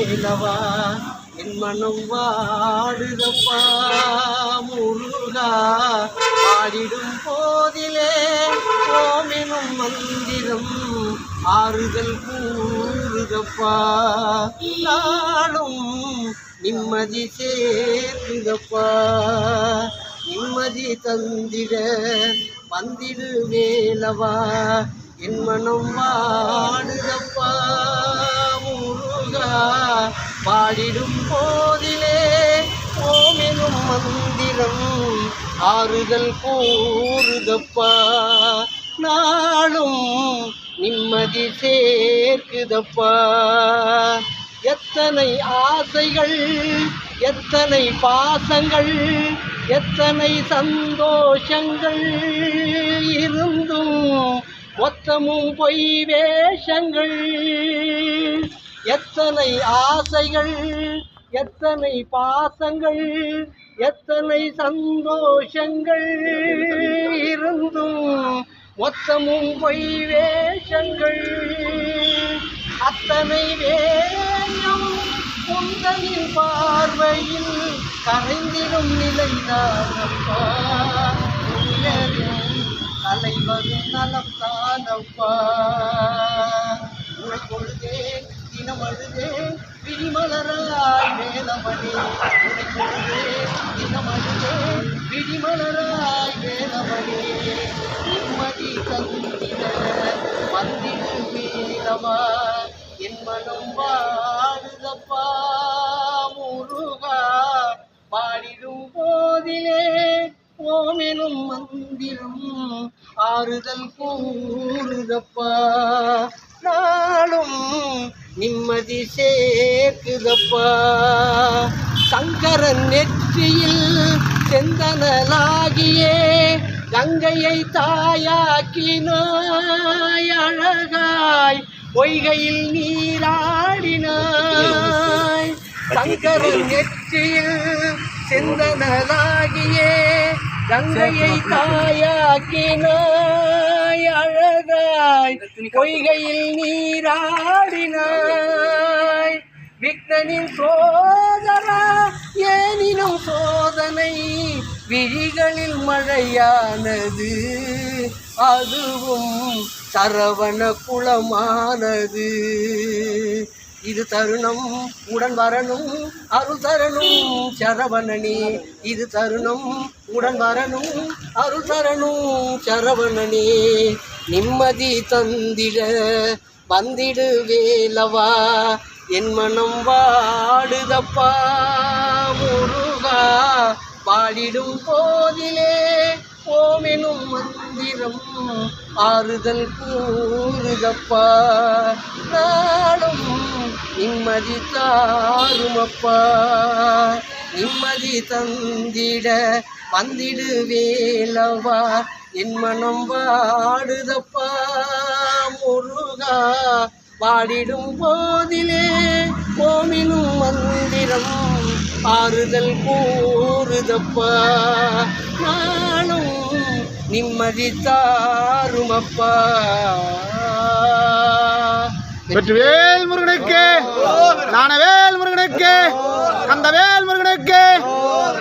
வேலவா என் மனம் வாடுதப்பா முருகா பாடிடும் போதிலே ஓமெனும் மந்திரம் ஆறுதல் கூறுதப்பா நாளும் நிம்மதி சேர்க்குதப்பா நிம்மதி தந்திட வந்திடு வேலவா என் மனம் வாடுதப்பா முருகா பாடிடும் போதிலே ஓமெனும் மந்திரம் ஆறுதல் கூறுதப்பா நாளும் நிம்மதி சேர்க்குதப்பா எத்தனை ஆசைகள் எத்தனை பாசங்கள் எத்தனை சந்தோஷங்கள் இருந்தும் மொத்தமும் பொய் வேஷங்கள் எத்தனை ஆசைகள் எத்தனை பாசங்கள் எத்தனை சந்தோஷங்கள் இருந்தும் மொத்தமும் பொய் வேஷங்கள் அத்தனை வேகம் உந்தனின் பார்வையில் கரைந்திடும் நிலைதானப்பா தலைவரும் நலம் தானப்பா உழைப்பொழுதேன் தினம் அழுதேன் விழிமலராய் வேலவனே உழைப்பொழுதேன் தினம் அழுதேன் விழிமலராய் வேலவனே நிம்மதி தந்திட வந்திடு வேலவா என் மனம் வாடுதப்பா முருகா பாடிடும் போதிலே ஓமெனும் மந்திரம் ஆறுதல் கூறுதப்பா நாளும் நிம்மதி சேர்க்குதப்பா சங்கரன் நெற்றியில் செந்தனலாகியே கங்கையை தாயாக்கினாய் அழகாய் பொய்கையில் நீராடினாய் சங்கரன் நெற்றியில் செந்தனலாகியே கங்கையை தாயாக்கினாய் அழகாய் பொய்கையில் நீராடினாய் விக்னனின் சோதரா ஏனினும் சோதனை விழிகளில் மழையானது அதுவும் சரவண குளமானது இது தருணம் உடன் வரணும் அருள் தரணும் சரவணனே இது தருணம் உடன் வரணும் அருள் தரணும் சரவணனே நிம்மதி தந்திட வந்திடு வேலவா என் மனம் வாடுதப்பா முருகா பாடிடும் போதிலே ஓமெனும் மந்திரம் ஆறுதல் கூறுதப்பா நாளும் நிம்மதி தாருமப்பா நிம்மதி தந்திட வந்திடு வேலவா என் மனம் வாடுதப்பா முருகா பாடிடும் போதிலே ஓமெனும் மந்திரம் ஆறுதல் கூறுதப்பா நாளும் நிம்மதி தாருமப்பா வெற்றிவேல் முருகனுக்கு ஞானவேல் முருகனுக்கு கந்தவேல் முருகனுக்கு